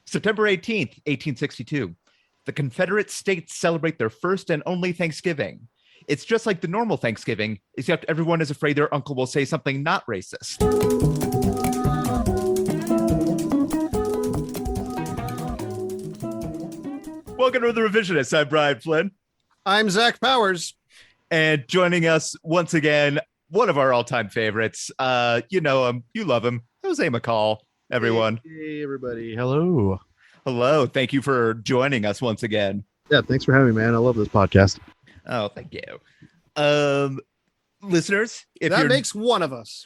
September 18th, 1862. The Confederate States celebrate their first and only Thanksgiving. It's just like the normal Thanksgiving, except everyone is afraid their uncle will say something not racist. Welcome to The Revisionists. I'm Brian Flynn. I'm Zach Powers. And joining us once again, one of our all-time favorites. You know him, you love him, Jose McCall, everyone. Hey, everybody. Hello. Hello. Thank you for joining us once again. Yeah, thanks for having me, man. I love this podcast. Oh, thank you. Listeners, if that makes one of us.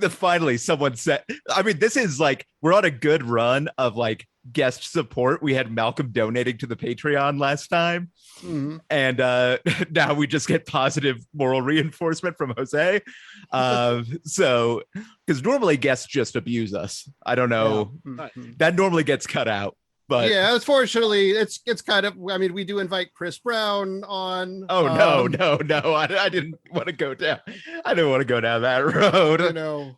Finally, someone said, I mean, this is like, we're on a good run of like guest support. We had Malcolm donating to the Patreon last time. Mm-hmm. And now we just get positive moral reinforcement from Jose. So, because normally guests just abuse us. I don't know. Yeah. That normally gets cut out. But yeah, unfortunately, it's kind of, I mean, we do invite Chris Brown on. Oh, no. I didn't want to go down. I didn't want to go down that road. You know,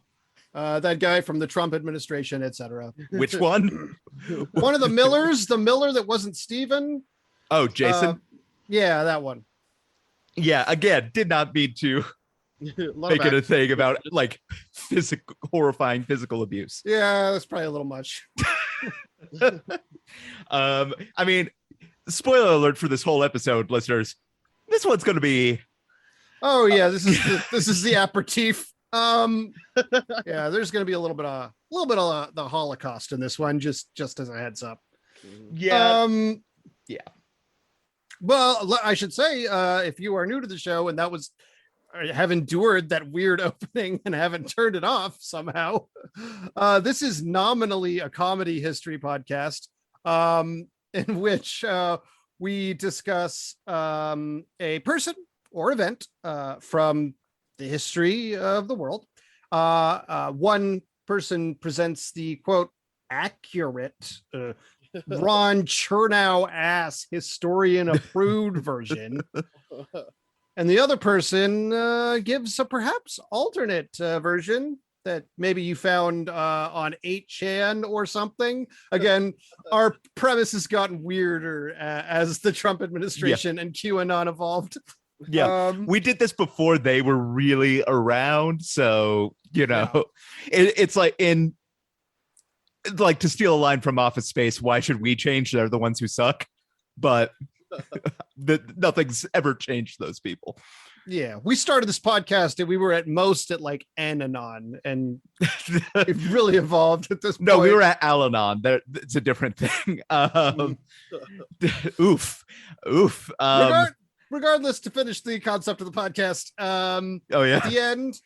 that guy from the Trump administration, etc. Which one? One of the Millers, the Miller that wasn't Steven. Oh, Jason? Yeah, that one. Yeah, again, did not mean to make it a thing about like horrifying physical abuse. Yeah, that's probably a little much. I mean, spoiler alert for this whole episode, listeners. This one's going to be. Oh yeah, this is the aperitif. Yeah, there's going to be a little bit of the Holocaust in this one, just as a heads up. Yeah. Yeah. Well, I should say, if you are new to the show and have endured that weird opening and haven't turned it off somehow, this is nominally a comedy history podcast, in which we discuss a person or event from the history of the world. One person presents the quote accurate Ron Chernow ass historian approved version. And the other person gives a perhaps alternate version that maybe you found on 8chan or something. Again, our premise has gotten weirder as the Trump administration and QAnon evolved. Yeah, we did this before they were really around. So, you know, it's like to steal a line from Office Space, why should we change? They're the ones who suck. But nothing's ever changed those people. Yeah, we started this podcast and we were at most at like Ananon, and it really evolved at this point. No, we were at Al-Anon. It's a different thing. Oof. Regardless, to finish the concept of the podcast, at the end,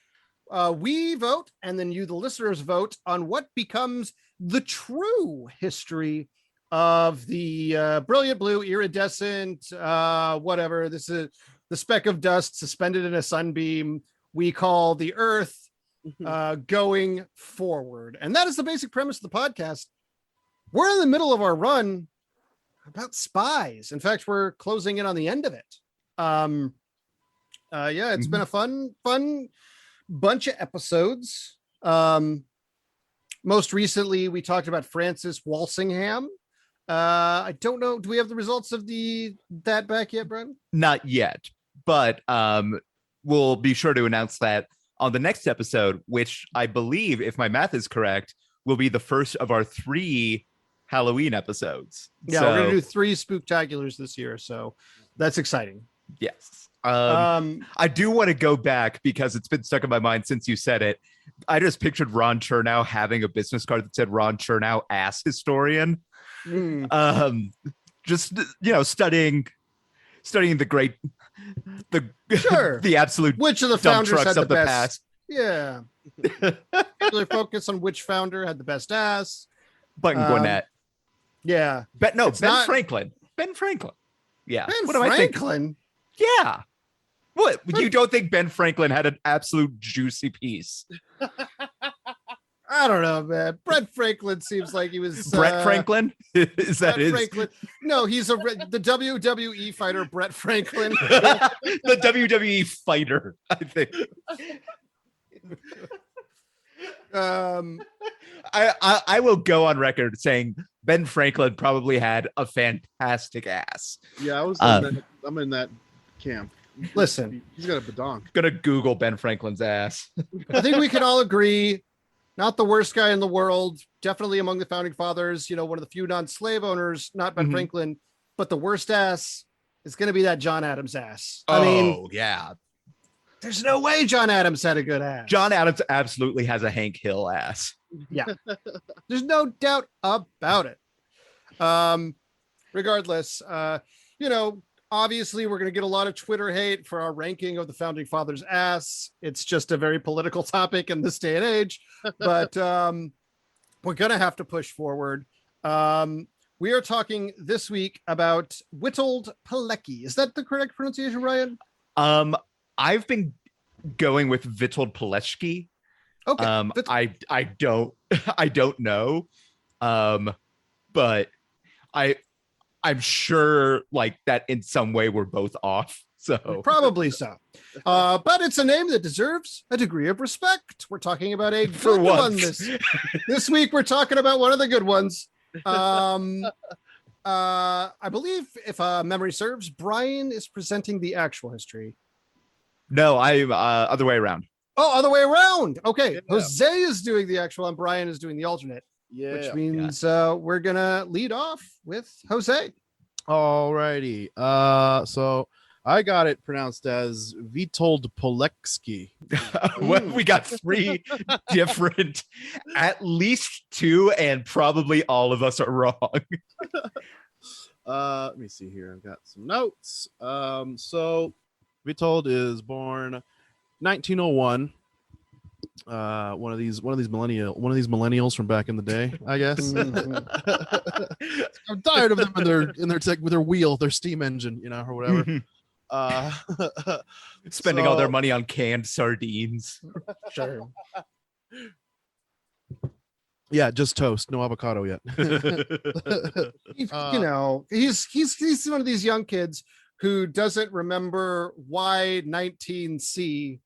we vote, and then you, the listeners, vote on what becomes the true history of the brilliant blue iridescent whatever. This is the speck of dust suspended in a sunbeam we call the Earth, going forward. And that is the basic premise of the podcast. We're in the middle of our run about spies. In fact, we're closing in on the end of it. It's been a fun bunch of episodes. Most recently we talked about Francis Walsingham. I don't know, do we have the results of that back yet, Brian? Not yet, but we'll be sure to announce that on the next episode, which I believe, if my math is correct, will be the first of our 3 Halloween episodes. Yeah, we're gonna do 3 spooktaculars this year, so that's exciting. Yes. I do want to go back because it's been stuck in my mind since you said it. I just pictured Ron Chernow having a business card that said Ron Chernow ass historian. Just, you know, studying the absolute which of the founders had the best past. Yeah. Really focus on which founder had the best ass. Button Gwinnett. Yeah. Ben Franklin. Ben Franklin. Yeah. Ben Franklin? Yeah. What? You don't think Ben Franklin had an absolute juicy piece? I don't know, man. Brett Franklin seems like he was Brett Franklin. Is that his? Franklin? No, he's the WWE fighter, Brett Franklin. The WWE fighter, I think. I will go on record saying Ben Franklin probably had a fantastic ass. Yeah, I'm in that camp. Listen, He's got a badonk. Gonna Google Ben Franklin's ass. I think we can all agree, not the worst guy in the world, definitely among the founding fathers, one of the few non-slave owners, not Ben Franklin, but the worst ass is going to be that John Adams ass. I mean, yeah. There's no way John Adams had a good ass. John Adams absolutely has a Hank Hill ass. Yeah. There's no doubt about it. Regardless, obviously we're going to get a lot of Twitter hate for our ranking of the founding fathers' ass. It's just a very political topic in this day and age, but we're going to have to push forward. We are talking this week about Witold Pilecki. Is that the correct pronunciation, Ryan? I've been going with Witold Pilecki. Okay. I don't know. But I'm sure like that in some way we're both off. So probably so. But it's a name that deserves a degree of respect. We're talking about a good one this week. We're talking about one of the good ones. I believe, if memory serves, Brian is presenting the actual history. No, I'm other way around. Oh, other way around. Okay. Yeah. Jose is doing the actual and Brian is doing the alternate. Yeah. Which means we're gonna lead off with Jose. Alrighty. So I got it pronounced as Witold Pilecki. Well, we got three different, at least two, and probably all of us are wrong. Let me see here. I've got some notes. So Witold is born 1901. One of these millennials from back in the day, I guess. I'm tired of them in their wheel, their steam engine, or whatever. Spending all their money on canned sardines. Sure. Yeah, just toast, no avocado yet. He's one of these young kids who doesn't remember why 19C.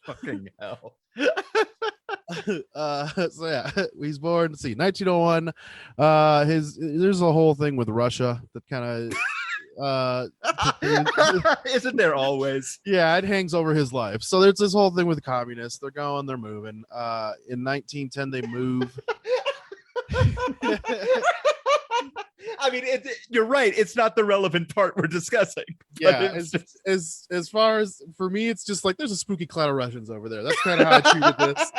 Fucking hell. So yeah, he's born, let's see, 1901. There's a whole thing with Russia that kind of isn't there always? Yeah, it hangs over his life. So there's this whole thing with the communists. They're moving. In 1910 they move. I mean, you're right. It's not the relevant part we're discussing. Yeah, as far as for me, it's just like there's a spooky cloud of Russians over there. That's kind of how I treated this.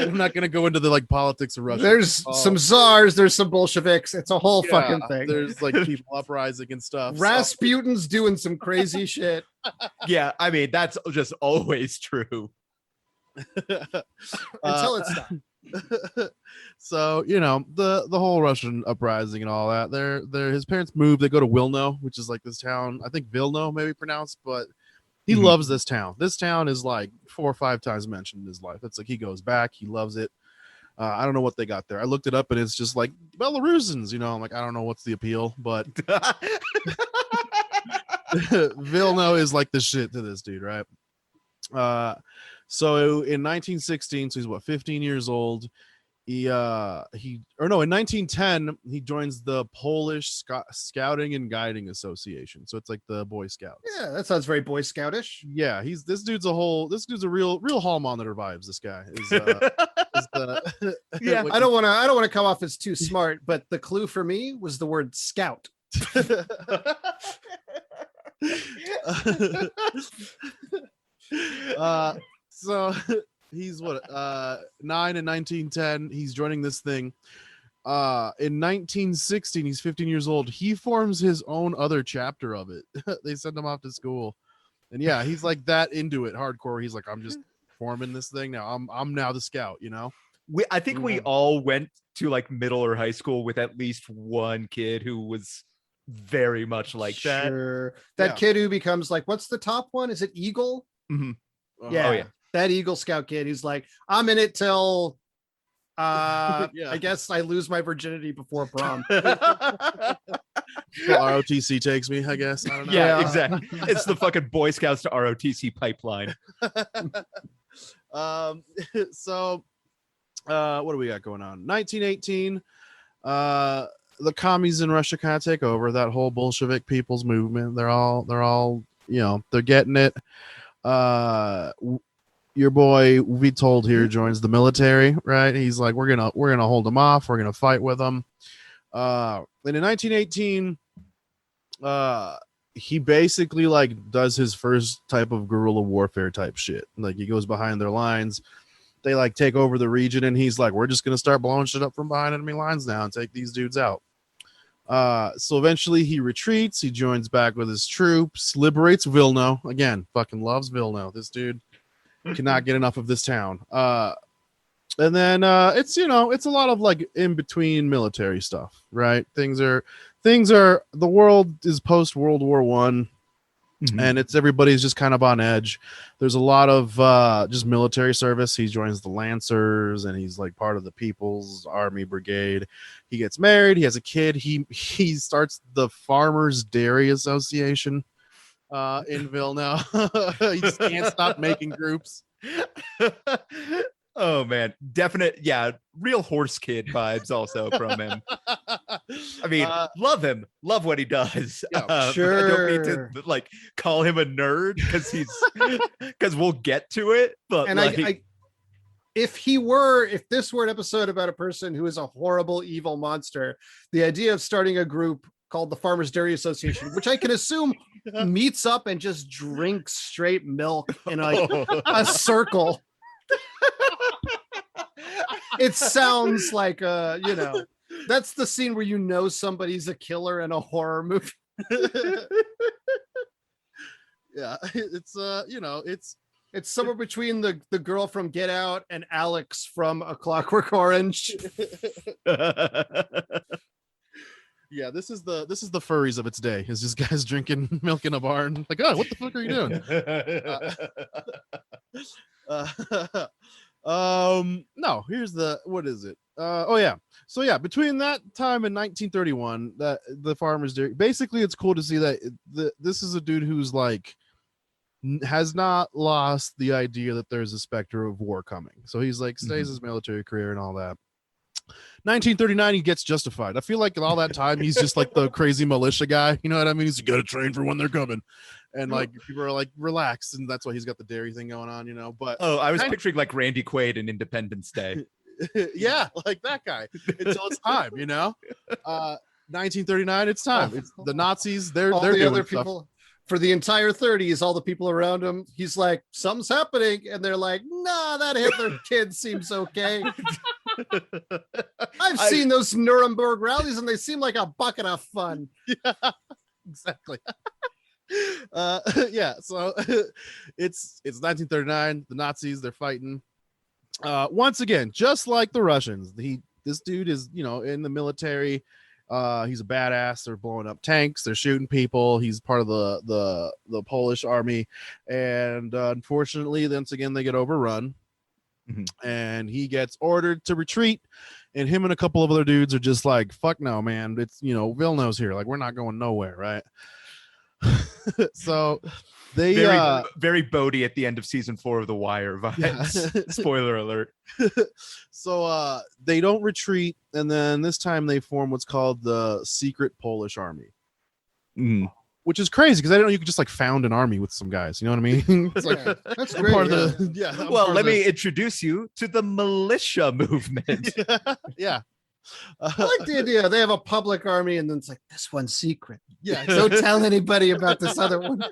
I'm not going to go into the politics of Russia. There's some czars. There's some Bolsheviks. It's a whole fucking thing. There's people uprising and stuff. Rasputin's doing some crazy shit. Yeah, I mean that's just always true until it's not. So the whole Russian uprising and all that. His parents moved. They go to Wilno, which is like this town. I think Vilno maybe pronounced, but he loves this town. This town is like 4 or 5 times mentioned in his life. It's like he goes back. He loves it. I don't know what they got there. I looked it up and it's just like Belarusians. I'm like I don't know what's the appeal, but Vilno is like the shit to this dude, right? So in 1916, so he's 15 years old. In 1910 he joins the Polish Scouting and Guiding Association. So it's like the Boy Scouts. Yeah, that sounds very Boy Scoutish. Yeah, this dude's a real hall monitor vibes. This guy is. Yeah, I don't want to come off as too smart, but the clue for me was the word scout. So he's 9 in 1910. He's joining this thing. In 1916, he's 15 years old. He forms his own other chapter of it. They send him off to school, and yeah, he's like that into it, hardcore. He's like, I'm just forming this thing now. I'm now the scout. I think we all went to like middle or high school with at least one kid who was very much like that. That kid who becomes like, what's the top one? Is it Eagle? Mm-hmm. Yeah. Oh, yeah. That Eagle Scout kid, he's like, I'm in it till Yeah. I guess I lose my virginity before prom. ROTC takes me, I guess. I don't know. Yeah, exactly. It's the fucking Boy Scouts to ROTC pipeline. So what do we got going on? 1918. The commies in Russia kind of take over that whole Bolshevik people's movement. They're all, you know, they're getting it. Your boy Witold here joins the military, right? He's like, we're gonna hold them off. We're gonna fight with them. And in 1918, he basically like does his first type of guerrilla warfare type shit. Like he goes behind their lines. They like take over the region, and he's like, we're just gonna start blowing shit up from behind enemy lines now and take these dudes out. So eventually he retreats. He joins back with his troops, liberates Vilno. Again, fucking loves Vilno. This dude cannot get enough of this town. And then it's, you know, it's a lot of like in between military stuff, right? Things are the world is post World War One. Mm-hmm. And it's everybody's just kind of on edge. There's a lot of just military service. He joins the Lancers, and he's like part of the People's Army Brigade. He gets married. He has a kid. He starts the Farmers Dairy Association in Vilna. He just can't stop making groups. Oh man, definite, yeah, real horse kid vibes also from him. I mean, love him, love what he does. Yeah, sure. I don't need to like call him a nerd because we'll get to it. But and like, if this were an episode about a person who is a horrible evil monster, the idea of starting a group called the Farmers Dairy Association, which I can assume meets up and just drinks straight milk in a circle. It sounds like you know, that's the scene where you know somebody's a killer in a horror movie. Yeah, it's you know, it's somewhere between the girl from Get Out and Alex from A Clockwork Orange. Yeah, this is the furries of its day. It's just guys drinking milk in a barn. Like, oh, what the fuck are you doing? No, here's what is it? Oh yeah. So yeah, between that time and 1931, that the Farmers Dairy, basically it's cool to see that this is a dude who's like has not lost the idea that there's a specter of war coming. So he's like stays his military career and all that. 1939, he gets justified. I feel like all that time he's just like the crazy militia guy. You know what I mean? He's got to train for when they're coming. And like people are like relaxed, and that's why he's got the dairy thing going on, you know. But I was picturing like Randy Quaid in Independence Day. Yeah, like that guy. Until it's time, you know. 1939, it's time. It's the Nazis. They're all the doing other stuff. people. For the entire 30s, all the people around him, he's like, something's happening, and they're like, nah, that Hitler kid seems okay. I've seen those Nuremberg rallies, and they seem like a bucket of fun. Yeah, exactly. Yeah, so it's 1939. The Nazis, they're fighting. Once again, just like the Russians, this dude is, you know, in the military. He's a badass. They're blowing up tanks. They're shooting people. He's part of the Polish army, and unfortunately, once again, they get overrun, and he gets ordered to retreat. And him and a couple of other dudes are just like, "Fuck no, man! It's, you know, Vilno's here. Like, we're not going nowhere, right?" So they very Bodhi at the end of season 4 of The Wire vibes. Yeah. Spoiler alert. So they don't retreat, and then this time they form what's called the Secret Polish Army, which is crazy because I didn't know you could just like found an army with some guys. You know what I mean? It's like that's great. Part of the, well, let me introduce you to the militia movement. Yeah. I like the idea. They have a public army, and then it's like, this one's secret. Yeah. Don't tell anybody about this other one.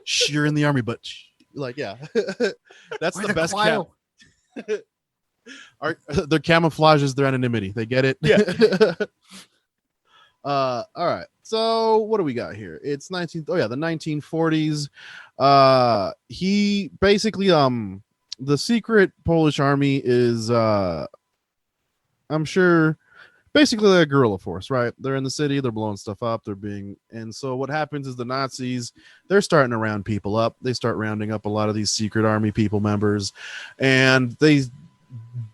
Shh, you're in the army, but like, yeah. That's the best their camouflage is their anonymity. They get it. Yeah. All right. So what do we got here? It's the 1940s. He basically the secret Polish army is I'm sure basically they're a guerrilla force, right? They're in the city, they're blowing stuff up, and so what happens is the Nazis, they're starting to round people up. They start rounding up a lot of these secret army people members, and they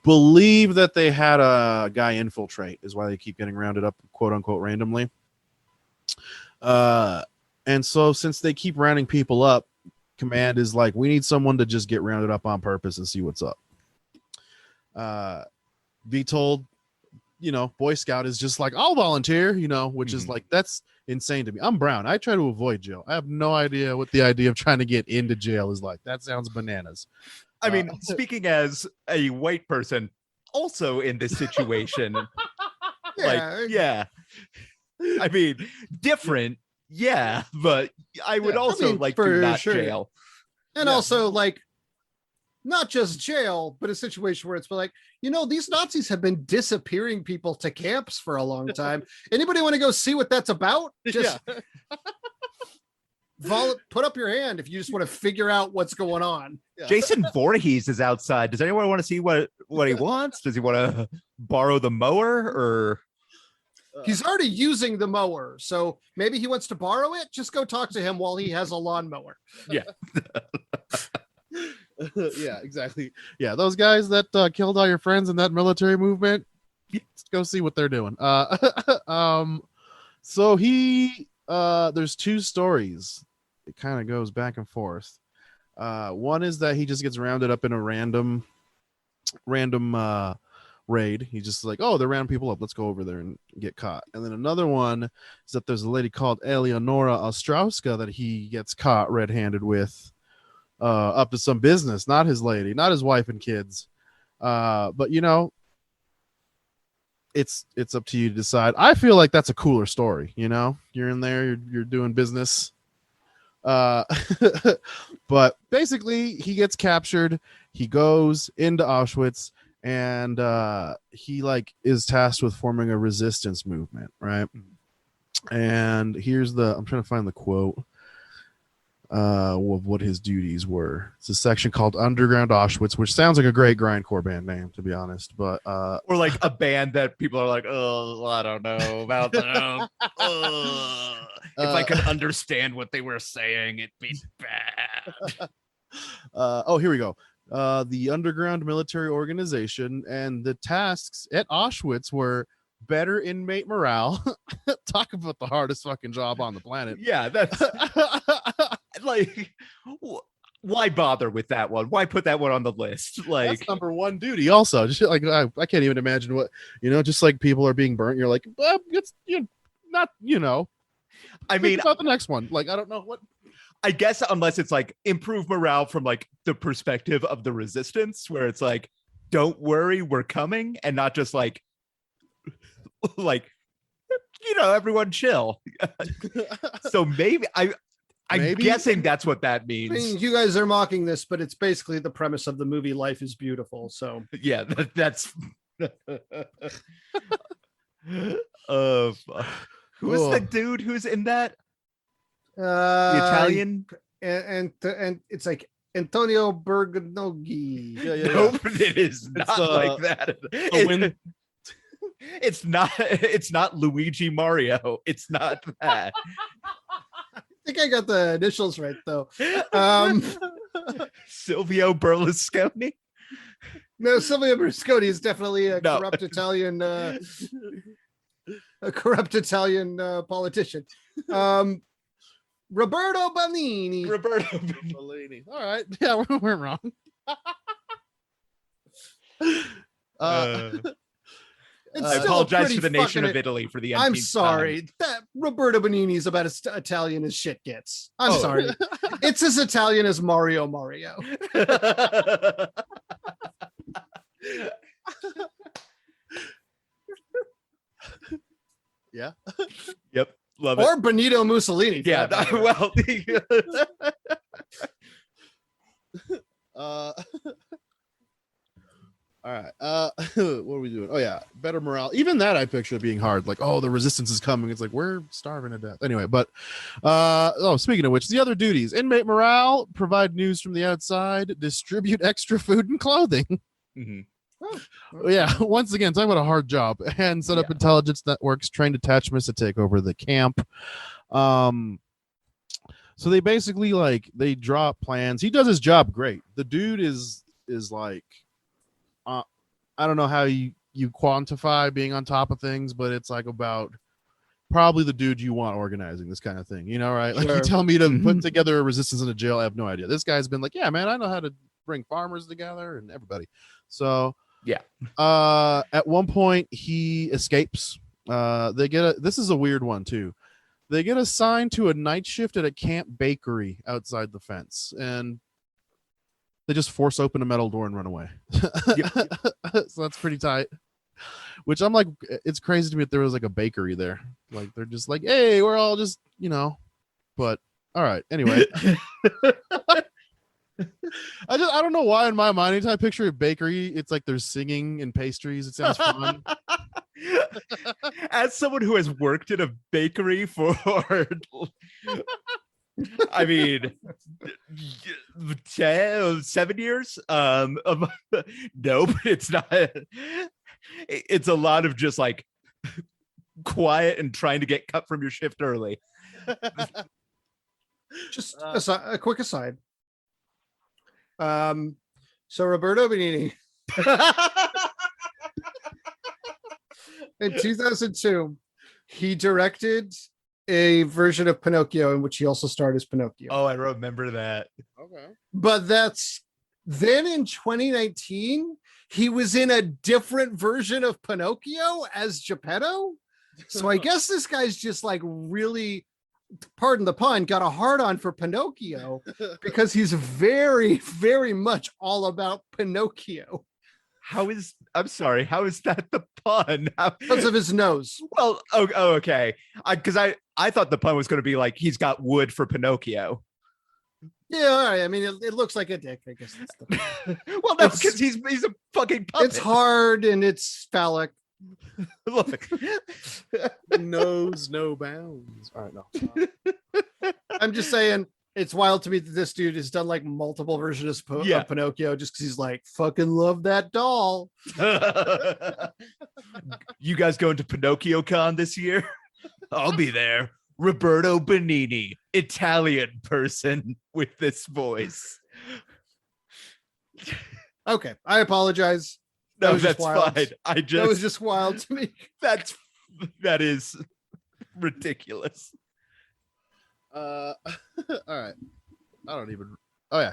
believe that they had a guy infiltrate, is why they keep getting rounded up, quote unquote, randomly. And so since they keep rounding people up, command is like, we need someone to just get rounded up on purpose and see what's up. Witold, Boy Scout is just like, I'll volunteer, which is like, that's insane to me. I'm brown. I try to avoid jail. I have no idea what the idea of trying to get into jail is like. That sounds bananas. I mean, speaking as a white person also in this situation, I mean, different, but I would also like to not jail. And also, like, not just jail, but a situation where it's like, these Nazis have been disappearing people to camps for a long time. Anybody want to go see what that's about? Just put up your hand if you just want to figure out what's going on. Yeah. Jason Voorhees is outside. Does anyone want to see what he wants? Does he want to borrow the mower or? He's already using the mower, so maybe he wants to borrow it. Just go talk to him while he has a lawnmower. Yeah. Yeah, exactly. Yeah, those guys that killed all your friends in that military movement, let's go see what they're doing. So there's two stories. It kind of goes back and forth. One is that he just gets rounded up in a random raid. He's just like, oh, they're rounding people up. Let's go over there and get caught. And then another one is that there's a lady called Eleonora Ostrowska that he gets caught red-handed with. Up to some business, not his lady, not his wife and kids. But it's up to you to decide. I feel like that's a cooler story. You're in there, you're doing business. But basically he gets captured. He goes into Auschwitz and he is tasked with forming a resistance movement. Right. And I'm trying to find the quote. Of what his duties were. It's a section called Underground Auschwitz, which sounds like a great grindcore band name, to be honest. But or like a band that people are like, oh, I don't know about them. If I could understand what they were saying, it'd be bad. Here we go. The Underground Military Organization, and the tasks at Auschwitz were better inmate morale. Talk about the hardest fucking job on the planet. Yeah, that's like, why bother with that one? Why put that one on the list? Like, that's number one duty. Also, just like I can't even imagine what just like people are being burnt. You're like, it's not. I mean, about the next one. Like, I don't know what. I guess unless it's like improve morale from like the perspective of the resistance, where it's like, don't worry, we're coming, and not just like everyone chill. So maybe I'm guessing that's what that means. I mean, you guys are mocking this, but it's basically the premise of the movie Life is Beautiful. So yeah, that's who's the dude who's in that? The Italian, and it's like Antonio Berganogi. Yeah. Nope, it is not like that. It's not Luigi Mario. It's not that. I think I got the initials right though. Silvio Berlusconi. No, Silvio Berlusconi is definitely a corrupt Italian politician. Roberto Benigni. All right. Yeah, we weren't wrong. I apologize to the nation of Italy for the I'm sorry. time. That Roberto Benigni is about as Italian as shit gets. I'm sorry. It's as Italian as Mario. Yeah. Yep. Love it. Or Benito Mussolini. Yeah. Well. All right. What are we doing? Oh yeah, better morale. Even that I picture being hard. Like, oh, the resistance is coming. It's like we're starving to death. Anyway, but speaking of which, the other duties: inmate morale, provide news from the outside, distribute extra food and clothing. Mm-hmm. Yeah, once again, talking about a hard job, and set up intelligence networks, train detachments to take over the camp. So they basically they draw up plans. He does his job great. The dude is like I don't know how you quantify being on top of things, but it's like about probably the dude you want organizing this kind of thing, you know, right? Like, you tell me to put together a resistance in a jail, I have no idea. This guy's been like, yeah, man, I know how to bring farmers together and everybody. So Yeah. At one point he escapes. This is a weird one too. They get assigned to a night shift at a camp bakery outside the fence, and they just force open a metal door and run away. So that's pretty tight. Which I'm like, it's crazy to me that there was like a bakery there. Like, they're just like, hey, we're all just, you know, but all right. Anyway. I don't know why in my mind, anytime I picture a bakery, it's like there's singing and pastries. It sounds fun. As someone who has worked in a bakery for, I mean, 7 years. No, but it's not. It's a lot of just like quiet and trying to get cut from your shift early. Just a quick aside. So Roberto Benigni in 2002, he directed a version of Pinocchio in which he also starred as Pinocchio. Oh, I remember that. Okay. But then in 2019, he was in a different version of Pinocchio as Geppetto. So I guess this guy's just like really, pardon the pun, got a hard on for Pinocchio because he's very, very much all about Pinocchio. I'm sorry, how is that the pun? Because of his nose. Well, okay. Because I thought the pun was going to be like, he's got wood for Pinocchio. Yeah, all right. I mean, it looks like a dick, I guess. That's the... Well, no, because he's a fucking puppet. It's hard and it's phallic. Look. Knows no bounds. All right, no. I'm just saying, it's wild to me that this dude has done like multiple versions of Pinocchio just because he's like, fucking love that doll. You guys going to Pinocchio Con this year? I'll be there. Roberto Benigni, Italian person with this voice. Okay, I apologize. No, that's fine. That was just wild to me. That is ridiculous. All right. I don't even. Oh yeah,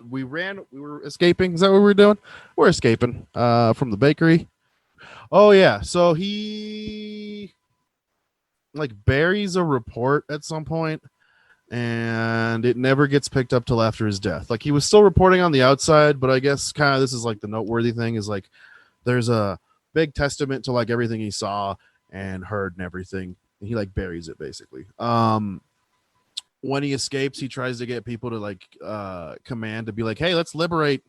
we were escaping. Is that what we were doing? We're escaping from the bakery. Oh yeah, so he like buries a report at some point, and it never gets picked up till after his death. Like, he was still reporting on the outside, but I guess kind of this is like the noteworthy thing is like there's a big testament to like everything he saw and heard and everything. And he like buries it basically. When he escapes, he tries to get people to like command to be like, hey, let's liberate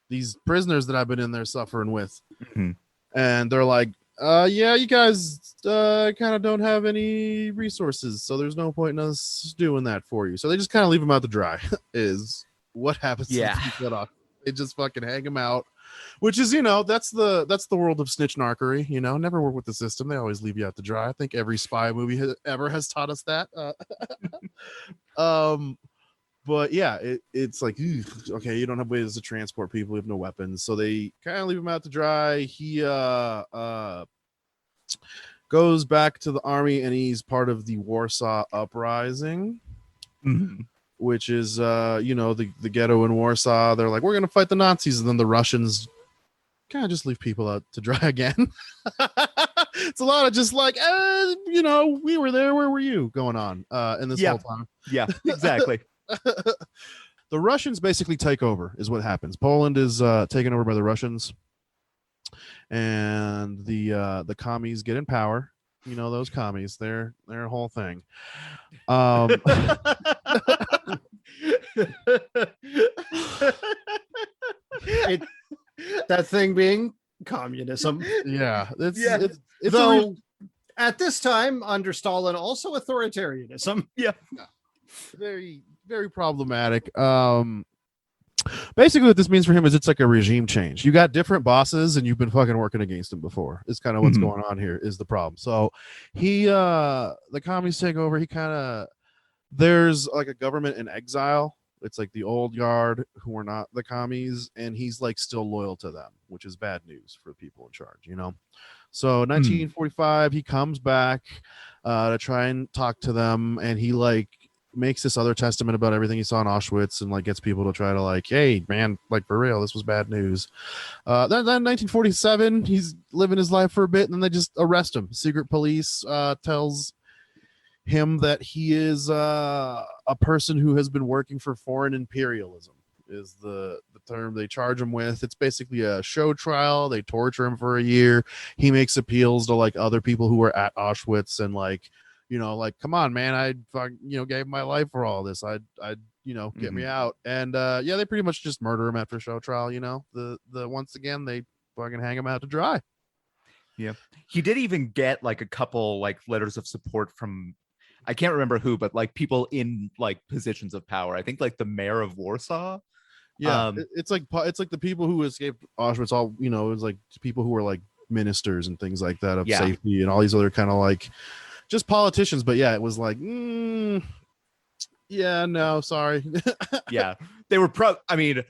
these prisoners that I've been in there suffering with. Mm-hmm. And they're like, yeah, you guys kind of don't have any resources, so there's no point in us doing that for you. So they just kind of leave him out to dry is what happens. Yeah. They just fucking hang him out, which is, you know, that's the world of snitch narkery, you know, never work with the system. They always leave you out to dry. I think every spy movie ever has taught us that. But yeah, it's like, okay, you don't have ways to transport people, you have no weapons, so they kind of leave him out to dry. He goes back to the army, and he's part of the Warsaw Uprising. Mm-hmm. Which is you know, the ghetto in Warsaw. They're like, we're gonna fight the Nazis, and then the Russians kind of just leave people out to dry again. It's a lot of just like, you know, we were there, where were you going on in this whole time. Yeah, exactly. The Russians basically take over is what happens. Poland is taken over by the Russians, and the commies get in power. You know, those commies, they're a whole thing. That thing being communism. Yeah, it's though at this time under Stalin also authoritarianism. Yeah. Very, very problematic. Basically what this means for him is it's like a regime change. You got different bosses and you've been fucking working against him before. It's kind of what's going on here is the problem. So the commies take over. He kind of, there's like a government in exile It's like the old guard who are not the commies, and he's like still loyal to them, which is bad news for the people in charge, you know. So 1945, he comes back to try and talk to them, and he like makes this other testament about everything he saw in Auschwitz, and like gets people to try to like, hey man, like for real, this was bad news. Then 1947, he's living his life for a bit, and then they just arrest him. Secret police tells him that he is a person who has been working for foreign imperialism is the term they charge him with. It's basically a show trial. They torture him for a year. He makes appeals to like other people who were at Auschwitz and like, you know, like, come on, man, I gave my life for all this. I'd get me out. And yeah, they pretty much just murder him after show trial. You know, the once again they fucking hang him out to dry. Yeah, he did even get like a couple like letters of support from, I can't remember who, but like people in like positions of power. I think like the mayor of Warsaw. Yeah, it's like the people who escaped Auschwitz. All, you know, it was like people who were like ministers and things like that of safety and all these other kind of like just politicians. But yeah, it was like, yeah, no, sorry. Yeah, they were I mean,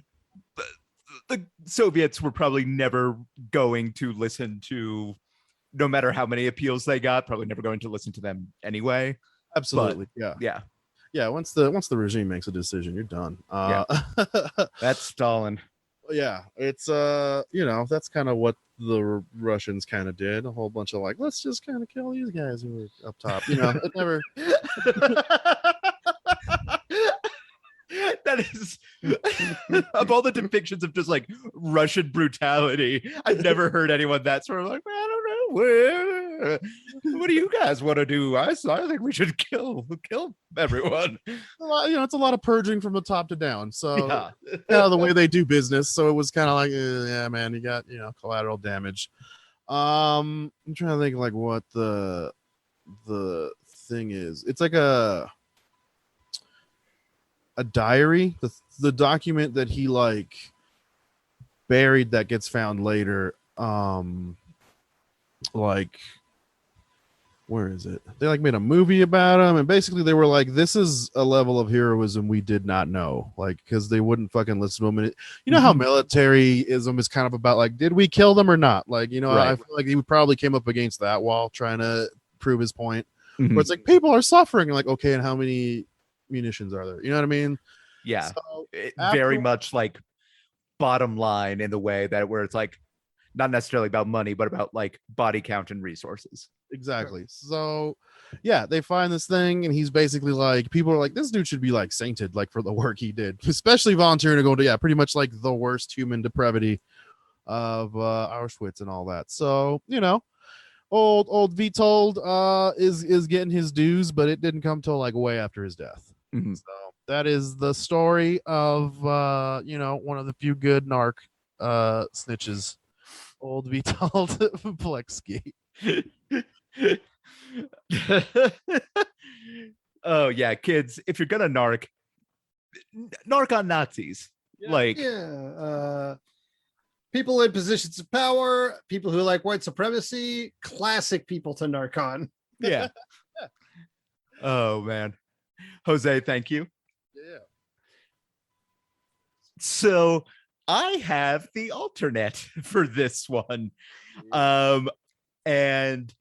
the Soviets were probably never going to listen to, no matter how many appeals they got, probably never going to listen to them anyway. Absolutely. But, yeah. Once the regime makes a decision, you're done. That's Stalin. Yeah, it's you know, that's kind of what the Russians kind of did. A whole bunch of like, let's just kind of kill these guys who were up top. You know, it never. That is, of all the depictions of just like Russian brutality, I've never heard anyone that sort of like, I don't know, what do you guys want to do? I think we should kill everyone. You know, it's a lot of purging from the top to down. So yeah, the way they do business. So it was kind of like, yeah, man, you got, you know, collateral damage. I'm trying to think like what the thing is. It's like a diary, the document that he like buried that gets found later. Like, where is it? They like made a movie about him, and basically they were like, this is a level of heroism we did not know, like, because they wouldn't fucking listen to him. And you know how militarism is kind of about like, did we kill them or not? Like, you know, I feel like he probably came up against that wall trying to prove his point. Where it's like, people are suffering, like, okay, and how many munitions are there? You know what I mean? Yeah. So very much like bottom line in the way that where it's like not necessarily about money, but about like body count and resources. Exactly. Sure. So yeah, they find this thing, and he's basically like, people are like, this dude should be like sainted, like for the work he did, especially volunteering to go to pretty much like the worst human depravity of Auschwitz and all that. So, you know, old Witold is getting his dues, but it didn't come till like way after his death. So that is the story of you know, one of the few good narc snitches, old Witold Pilecki. Oh yeah, kids, if you're gonna narc on Nazis. People in positions of power, people who like white supremacy, classic people to narc on. Yeah. Oh man, Jose, thank you. Yeah. So I have the alternate for this one. And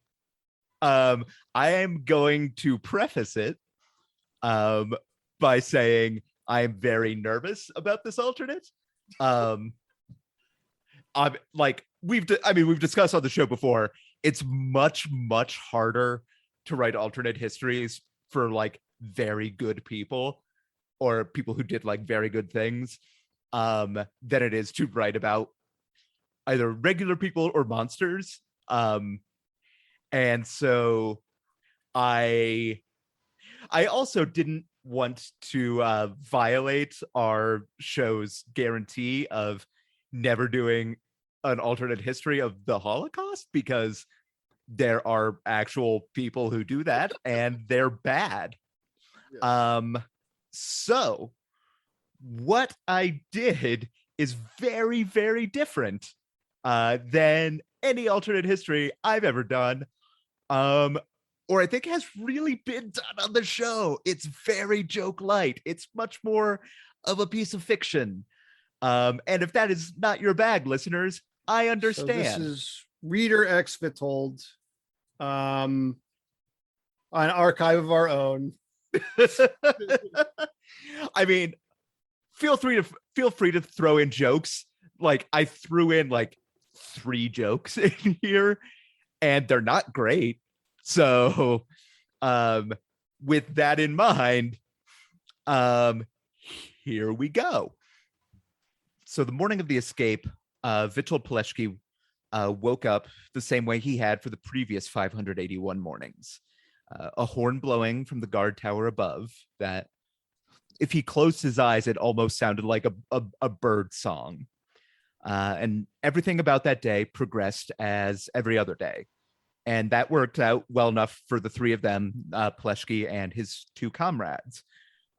I am going to preface it by saying I am very nervous about this alternate. I'm like, we've discussed on the show before, it's much harder to write alternate histories for like very good people or people who did like very good things than it is to write about either regular people or monsters. And so I also didn't want to violate our show's guarantee of never doing an alternate history of the Holocaust, because there are actual people who do that and they're bad. Yeah. So what I did is very, very different than any alternate history I've ever done, or I think has really been done on the show. It's very joke light. It's much more of a piece of fiction. And if that is not your bag, listeners, I understand. So this is Reader X Vitold, an archive of our own. I mean, feel free to throw in jokes. Like I threw in like 3 jokes in here, and they're not great. So, with that in mind, here we go. So the morning of the escape, Witold Pilecki woke up the same way he had for the previous 581 mornings. A horn blowing from the guard tower above that, if he closed his eyes, it almost sounded like a bird song. And everything about that day progressed as every other day. And that worked out well enough for the 3 of them, Pilecki and his 2 comrades.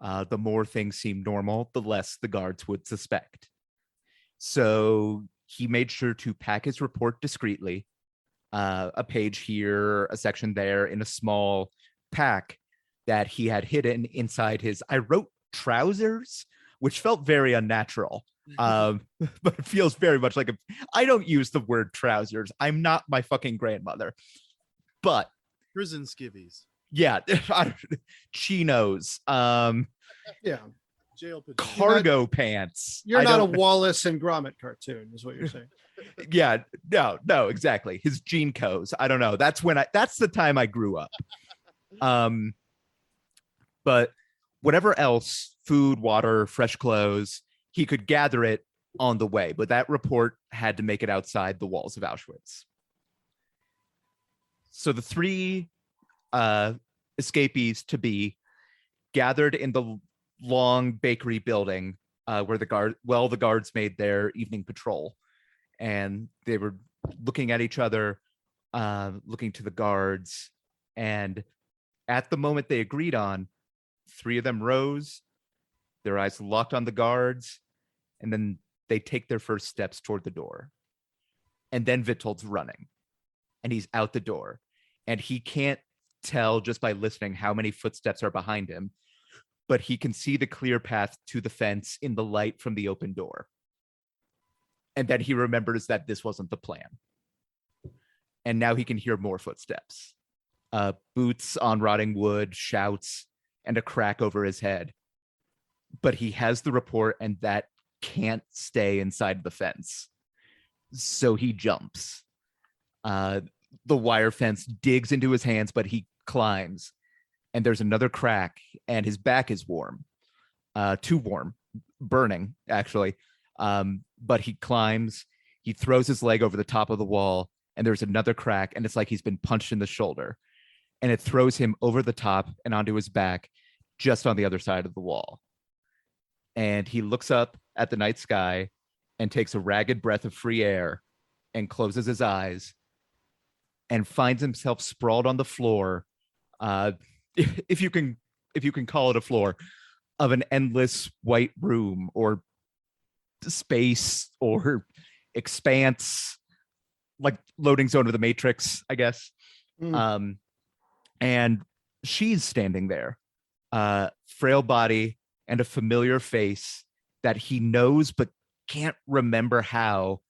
The more things seemed normal, the less the guards would suspect. So he made sure to pack his report discreetly, a page here, a section there, in a small pack that he had hidden inside his, I wrote trousers, which felt very unnatural. But it feels very much like I don't use the word trousers. I'm not my fucking grandmother. But prison skivvies. Yeah, chinos. Yeah. Jail pajamas. Cargo pants. You're not a Wallace and Gromit cartoon, is what you're saying. Yeah, no, exactly. His jean coats. I don't know. That's the time I grew up. But whatever else, food, water, fresh clothes, he could gather it on the way. But that report had to make it outside the walls of Auschwitz. So the 3 escapees to be gathered in the long bakery building where the guards made their evening patrol, and they were looking at each other, looking to the guards, and at the moment they agreed on, 3 of them rose, their eyes locked on the guards, and then they take their first steps toward the door. And then Witold's running, and he's out the door, and he can't tell just by listening how many footsteps are behind him, but he can see the clear path to the fence in the light from the open door. And then he remembers that this wasn't the plan. And now he can hear more footsteps. Boots on rotting wood, shouts, and a crack over his head. But he has the report, and that can't stay inside the fence. So he jumps. The wire fence digs into his hands, but he climbs. And there's another crack, and his back is warm. Too warm. Burning, actually. But he climbs. He throws his leg over the top of the wall, and there's another crack, and it's like he's been punched in the shoulder. And it throws him over the top and onto his back, just on the other side of the wall. And he looks up at the night sky and takes a ragged breath of free air and closes his eyes and finds himself sprawled on the floor, if you can call it a floor, of an endless white room or space or expanse, like loading zone of the Matrix, I guess. And she's standing there, frail body and a familiar face that he knows but can't remember how.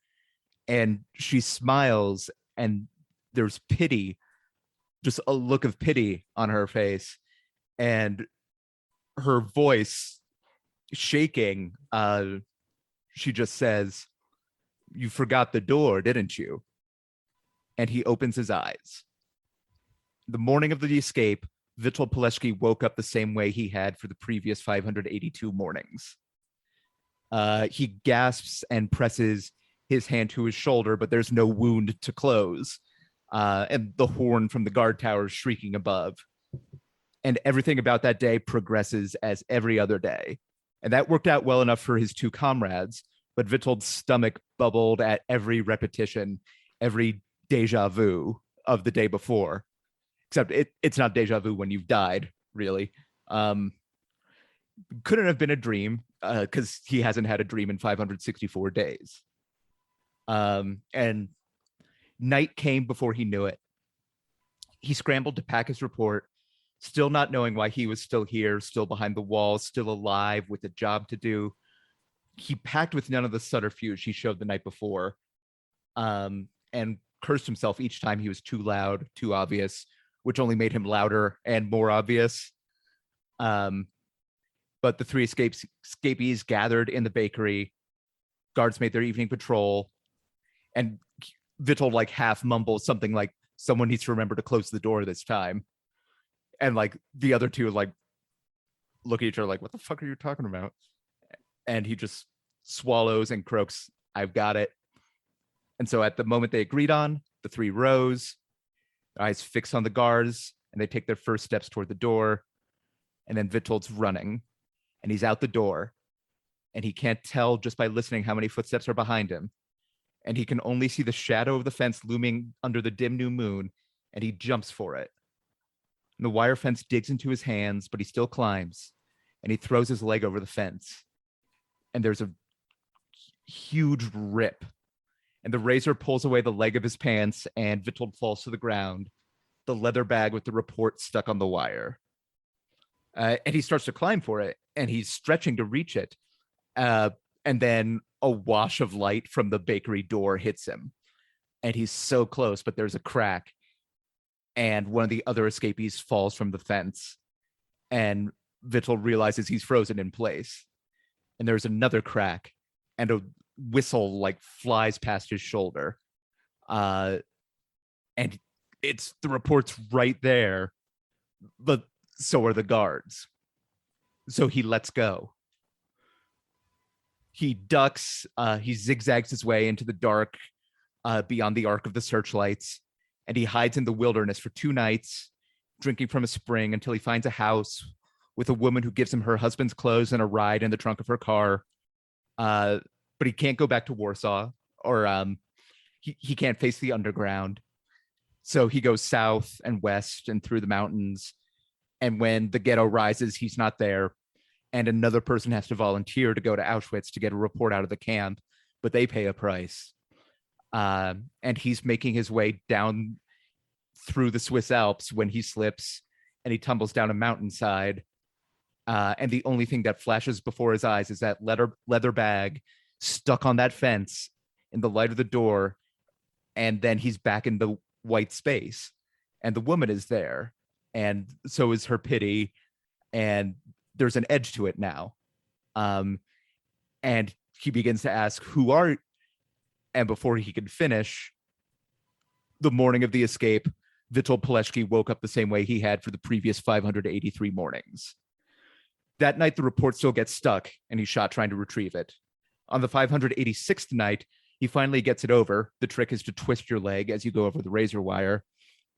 And she smiles, and there's pity, just a look of pity on her face, and her voice shaking. She just says, "You forgot the door, didn't you?" And he opens his eyes. The morning of the escape, Witold Pilecki woke up the same way he had for the previous 582 mornings. He gasps and presses his hand to his shoulder, but there's no wound to close. And the horn from the guard tower is shrieking above. And everything about that day progresses as every other day. And that worked out well enough for his 2 comrades, but Witold's stomach bubbled at every repetition, every deja vu of the day before. Except it's not deja vu when you've died, really. Couldn't have been a dream, because he hasn't had a dream in 564 days. And night came before he knew it. He scrambled to pack his report, still not knowing why he was still here, still behind the walls, still alive with a job to do. He packed with none of the subterfuge he showed the night before, and cursed himself each time he was too loud, too obvious, which only made him louder and more obvious. But the three escapees gathered in the bakery. Guards made their evening patrol, and Witold like half mumbles something like, "Someone needs to remember to close the door this time." And like the other two like look at each other like, "What the fuck are you talking about?" And he just swallows and croaks, "I've got it." And so at the moment they agreed on, the three rose, their eyes fixed on the guards, and they take their first steps toward the door. And then Witold's running, and he's out the door, and he can't tell just by listening how many footsteps are behind him. And he can only see the shadow of the fence looming under the dim new moon, and he jumps for it. And the wire fence digs into his hands, but he still climbs, and he throws his leg over the fence. And there's a huge rip, and the razor pulls away the leg of his pants, and Witold falls to the ground, the leather bag with the report stuck on the wire. And he starts to climb for it, and he's stretching to reach it. And then a wash of light from the bakery door hits him. And he's so close, but there's a crack. And one of the other escapees falls from the fence. And Witold realizes he's frozen in place. And there's another crack, and a whistle like flies past his shoulder. And it's the report's right there, but so are the guards. So he lets go. He ducks, he zigzags his way into the dark beyond the arc of the searchlights, and he hides in the wilderness for 2 nights, drinking from a spring until he finds a house with a woman who gives him her husband's clothes and a ride in the trunk of her car. But he can't go back to Warsaw, or he can't face the underground. So he goes south and west and through the mountains. And when the ghetto rises, he's not there. And another person has to volunteer to go to Auschwitz to get a report out of the camp, but they pay a price. And he's making his way down through the Swiss Alps when he slips and he tumbles down a mountainside. And the only thing that flashes before his eyes is that leather bag stuck on that fence in the light of the door. And then he's back in the white space, and the woman is there, and so is her pity, and there's an edge to it now. And he begins to ask, "Who are?" And before he can finish, the morning of the escape, Witold Pilecki woke up the same way he had for the previous 583 mornings. That night, the report still gets stuck, and he's shot trying to retrieve it. On the 586th night, he finally gets it over. The trick is to twist your leg as you go over the razor wire.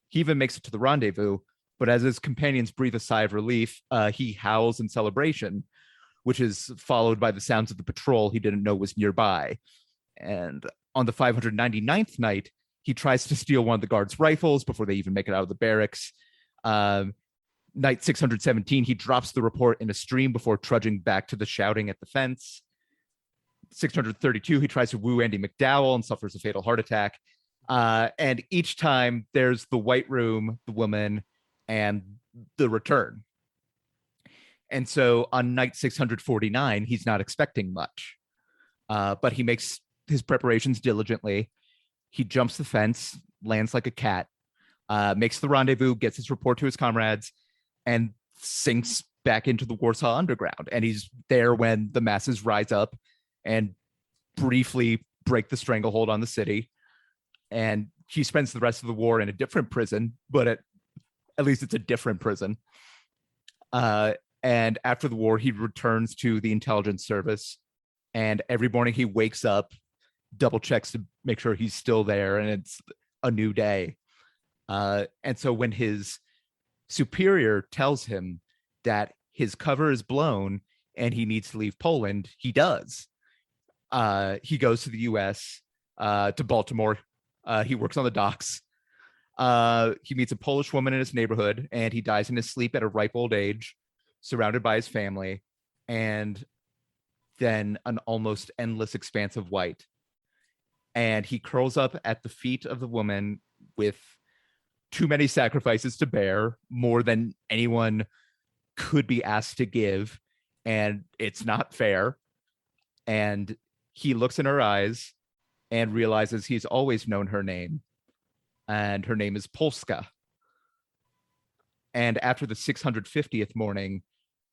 He even makes it to the rendezvous, but as his companions breathe a sigh of relief, he howls in celebration, which is followed by the sounds of the patrol he didn't know was nearby. And on the 599th night, he tries to steal one of the guards' rifles before they even make it out of the barracks. Night 617, he drops the report in a stream before trudging back to the shouting at the fence. 632, he tries to woo Andy McDowell and suffers a fatal heart attack. And each time there's the white room, the woman, and the return. And so on night 649, he's not expecting much, but he makes his preparations diligently. He jumps the fence, lands like a cat, makes the rendezvous, gets his report to his comrades, and sinks back into the Warsaw Underground. And he's there when the masses rise up and briefly break the stranglehold on the city. And he spends the rest of the war in a different prison, but at least it's a different prison. And after the war, he returns to the intelligence service. And every morning he wakes up, double checks to make sure he's still there, and it's a new day. And so when his superior tells him that his cover is blown and he needs to leave Poland, he does. He goes to the US, to Baltimore. He works on the docks. He meets a Polish woman in his neighborhood, and he dies in his sleep at a ripe old age, surrounded by his family, and then an almost endless expanse of white. And he curls up at the feet of the woman with too many sacrifices to bear, more than anyone could be asked to give, and it's not fair. And he looks in her eyes and realizes he's always known her name, and her name is Polska. And after the 650th morning,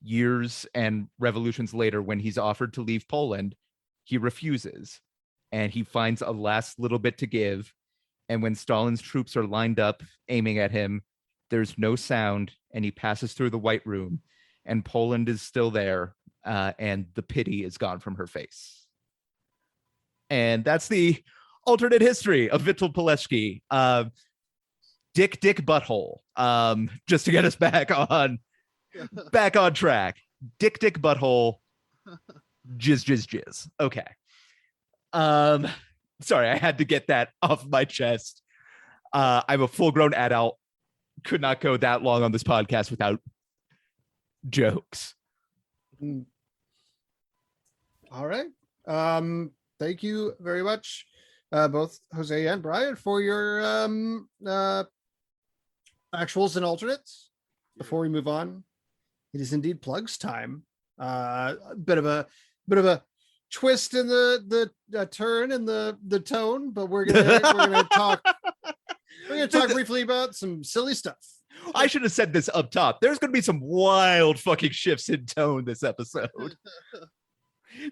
years and revolutions later, when he's offered to leave Poland, he refuses, and he finds a last little bit to give. And when Stalin's troops are lined up aiming at him, there's no sound, and he passes through the White Room, and Poland is still there, and the pity is gone from her face. And that's the alternate history of Witold Pilecki. Dick Butthole. Just to get us back on track. Dick Butthole. Jizz. Okay. Sorry, I had to get that off my chest. I'm a full-grown adult. Could not go that long on this podcast without jokes. All right. Thank you very much, both Jose and Brian, for your actuals and alternates. Before we move on, it is indeed plugs time. A bit of a twist in the turn and the tone, but we're gonna talk briefly about some silly stuff. I should have said this up top. There's gonna be some wild fucking shifts in tone this episode.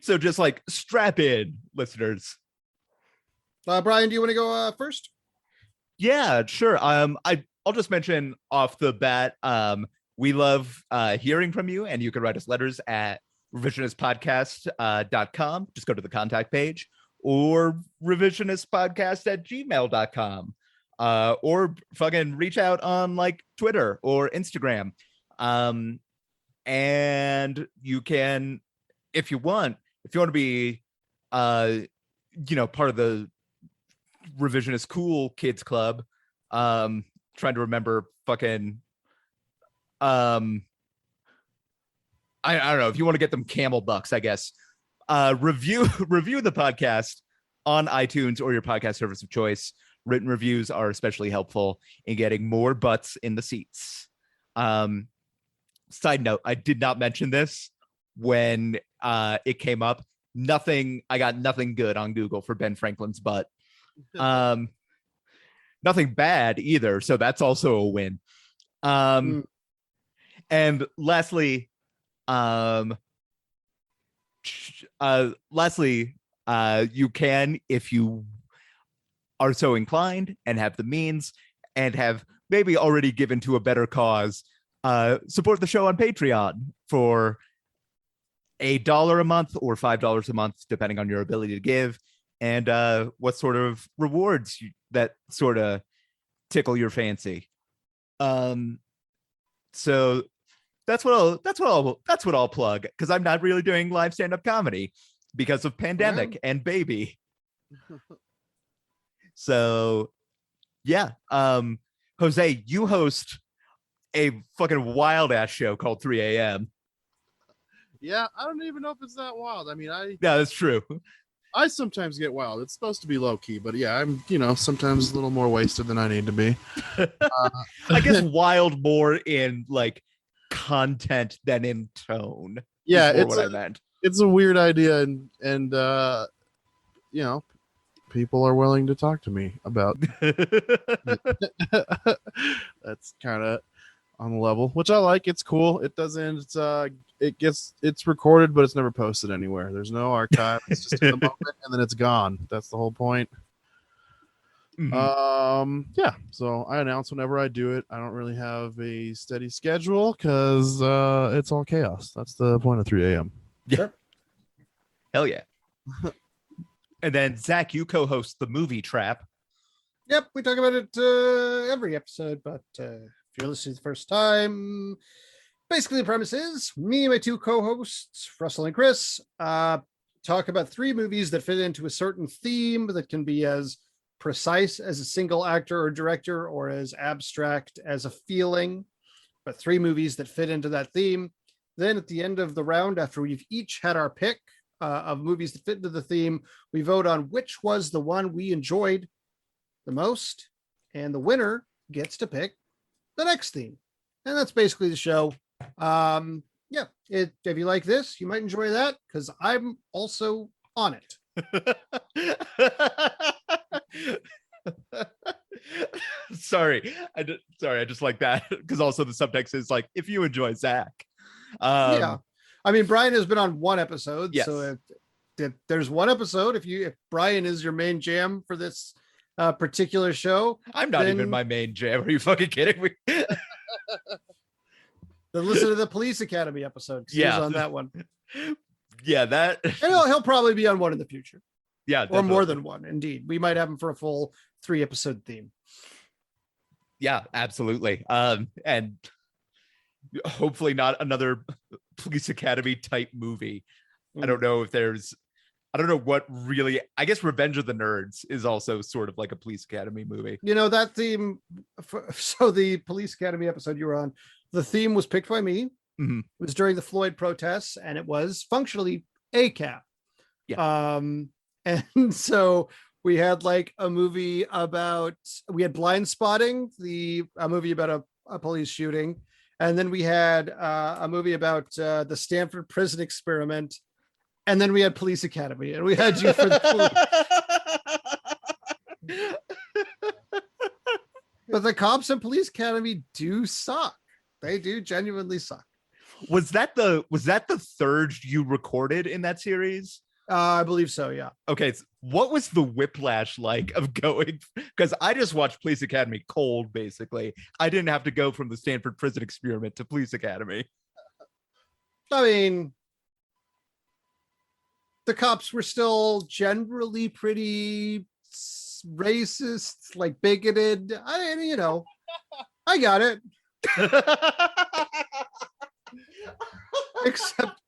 So just like strap in, listeners. Brian, do you want to go first? Yeah, sure. I'll just mention off the bat, we love hearing from you, and you can write us letters at revisionistpodcast.com. Just go to the contact page, or revisionistpodcast@gmail.com, or fucking reach out on like Twitter or Instagram. And you can, if you want to be part of the Revisionist Cool Kids Club, trying to remember fucking I don't know, if you want to get them camel bucks, I guess. Review the podcast on iTunes or your podcast service of choice. Written reviews are especially helpful in getting more butts in the seats. Side note, I did not mention this when it came up. I got nothing good on Google for Ben Franklin's butt. Nothing bad either, so that's also a win. And lastly, you can, if you are so inclined and have the means and have maybe already given to a better cause, support the show on Patreon for $1 a month or $5 a month, depending on your ability to give, and what sort of rewards that sort of tickle your fancy. So that's what I'll plug, because I'm not really doing live stand-up comedy because of pandemic and baby. So yeah, Jose, you host a fucking wild ass show called 3 a.m. Yeah, I don't even know if it's that wild. I mean, Yeah, that's true. I sometimes get wild. It's supposed to be low key, but yeah, I'm sometimes a little more wasted than I need to be. I guess wild more in like content than in tone. Yeah, it's what I meant. It's a weird idea, and people are willing to talk to me about. That's kind of on the level, which I like. It's cool. It doesn't. It's recorded, but it's never posted anywhere. There's no archive. It's just in the moment, and then it's gone. That's the whole point. Mm-hmm. Yeah. So I announce whenever I do it. I don't really have a steady schedule because it's all chaos. That's the point of 3 a.m. Yeah. Sure. Hell yeah. And then Zach, you co-host the Movie Trap. Yep, we talk about it every episode, but if you're listening the first time, basically the premise is me and my two co-hosts, Russell and Chris, talk about 3 movies that fit into a certain theme that can be as precise as a single actor or director, or as abstract as a feeling, but 3 movies that fit into that theme. Then at the end of the round, after we've each had our pick of movies that fit into the theme, we vote on which was the one we enjoyed the most, and the winner gets to pick the next theme. And that's basically the show. Yeah, if you like this, you might enjoy that because I'm also on it. Sorry, I just like that because also the subtext is like if you enjoy Zach. Yeah, I mean Brian has been on one episode, yes. so if there's one episode, if Brian is your main jam for this particular show, I'm not even my main jam. Are you fucking kidding me? Then listen to the Police Academy episode. Yeah, he's on that one. Yeah, that. And he'll probably be on one in the future. Yeah, definitely. Or more than one. Indeed, we might have him for a full 3-episode theme. Yeah, absolutely. And hopefully not another Police Academy type movie. I don't know if there's. I don't know what really. I guess Revenge of the Nerds is also sort of like a Police Academy movie. You know that theme. So the Police Academy episode you were on. The theme was picked by me. Mm-hmm. It was during the Floyd protests, and it was functionally ACAB. Yeah. And so we had like a movie about, we had Blind Spotting, a movie about a police shooting, and then we had a movie about the Stanford prison experiment, and then we had Police Academy, and we had you for But the cops and Police Academy do suck. They do genuinely suck. Was that the third you recorded in that series? I believe so, yeah. Okay, what was the whiplash like of going? Because I just watched Police Academy cold, basically. I didn't have to go from the Stanford prison experiment to Police Academy. I mean, the cops were still generally pretty racist, like bigoted. I mean, I got it. Except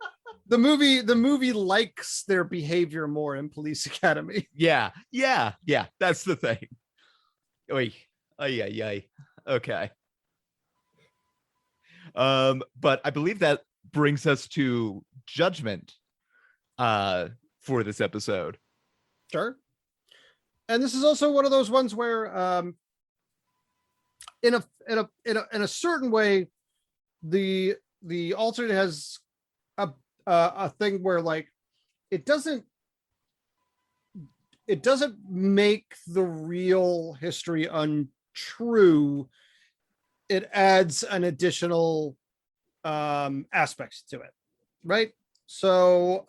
the movie likes their behavior more in Police Academy. Yeah, that's the thing. Oy. Okay. But I believe that brings us to judgment for this episode. Sure. And this is also one of those ones where in a certain way the alternate has a thing where like it doesn't make the real history untrue. It adds an additional aspects to it, right? So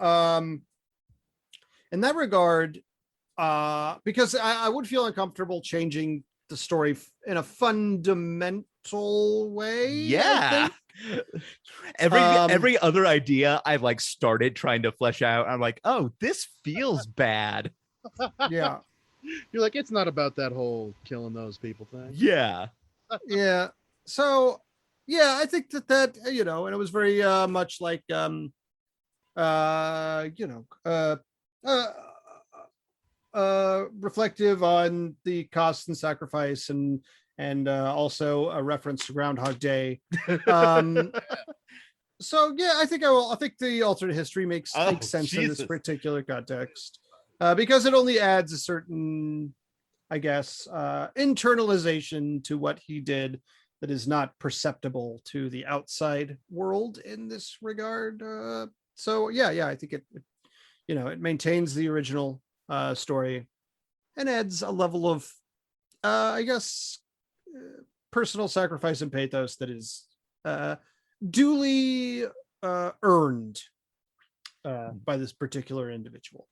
in that regard, because I would feel uncomfortable changing the story in a fundamental way. Yeah. Every other idea I've like started trying to flesh out, I'm like, oh, this feels bad. Yeah. You're like, it's not about that whole killing those people thing. Yeah. Yeah. So yeah, I think that and it was very much like reflective on the cost and sacrifice and also a reference to Groundhog Day. So yeah, I think the alternate history makes sense in this particular context because it only adds a certain, I guess, internalization to what he did that is not perceptible to the outside world in this regard. So yeah, I think it maintains the original story and adds a level of I guess personal sacrifice and pathos that is duly earned by this particular individual.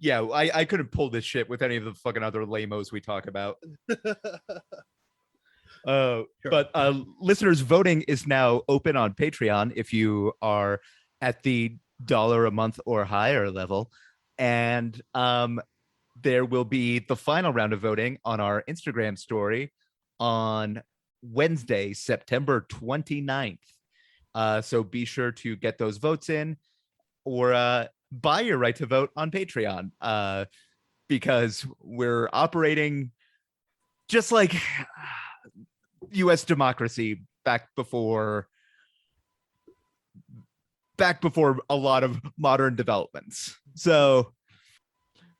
Yeah, I couldn't pull this shit with any of the fucking other lamos we talk about. Sure. But listeners, voting is now open on Patreon if you are at the $1 a month or higher level. And there will be the final round of voting on our Instagram story on Wednesday, September 29th. So be sure to get those votes in or buy your right to vote on Patreon because we're operating just like U.S. democracy back before a lot of modern developments. So,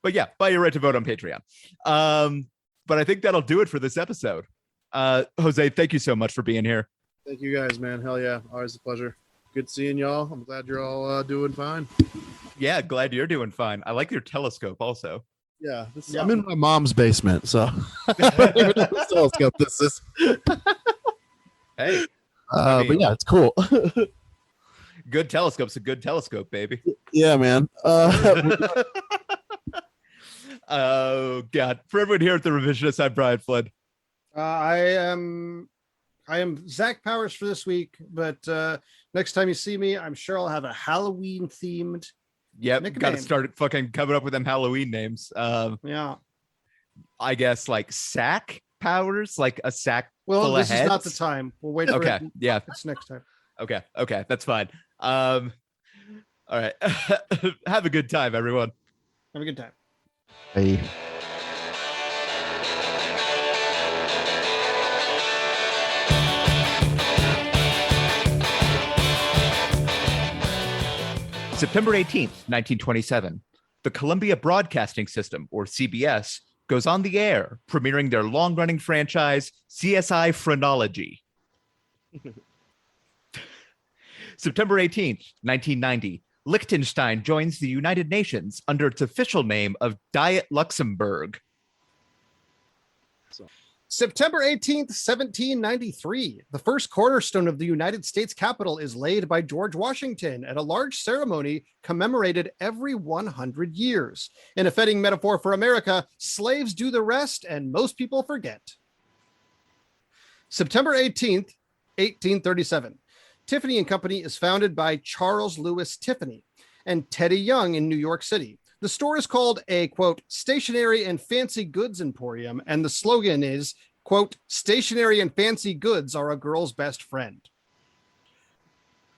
but yeah, buy your right to vote on Patreon. But I think that'll do it for this episode. Jose, thank you so much for being here. Thank you guys, man. Hell yeah. Always a pleasure. Good seeing y'all. I'm glad you're all doing fine. Yeah, glad you're doing fine. I like your telescope also. Yeah, I'm in my mom's basement, so telescope. This is. Hey, but yeah, it's cool. Good telescope's a good telescope, baby. Yeah, man. Oh God! For everyone here at the Revisionist, I'm Brian Flood. I am Zach Powers for this week, but next time you see me, I'm sure I'll have a Halloween themed. Yep, got to start fucking coming up with them Halloween names. Yeah, I guess like sack Powers, like a sack. Well, this is not the time. We'll wait for it. Okay, yeah, it's next time. Okay, that's fine. All right, have a good time, everyone. Have a good time. Hey. September 18th, 1927, the Columbia Broadcasting System, or CBS, goes on the air, premiering their long-running franchise, CSI Phrenology. September 18th, 1990, Liechtenstein joins the United Nations under its official name of Diet Luxembourg. September 18th, 1793, the first cornerstone of the United States Capitol is laid by George Washington at a large ceremony commemorated every 100 years. In a fitting metaphor for America, slaves do the rest and most people forget. September 18th, 1837, Tiffany & Company is founded by Charles Lewis Tiffany and Teddy Young in New York City. The store is called a, quote, stationery and fancy goods emporium, and the slogan is, quote, stationery and fancy goods are a girl's best friend.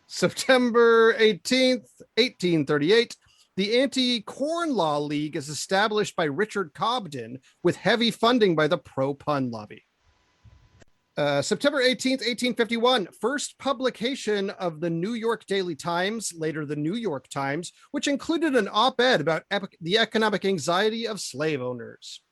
September 18th, 1838, the Anti-Corn Law League is established by Richard Cobden with heavy funding by the pro-pun lobby. September 18th, 1851, first publication of the New York Daily Times, later the New York Times, which included an op-ed about the economic anxiety of slave owners.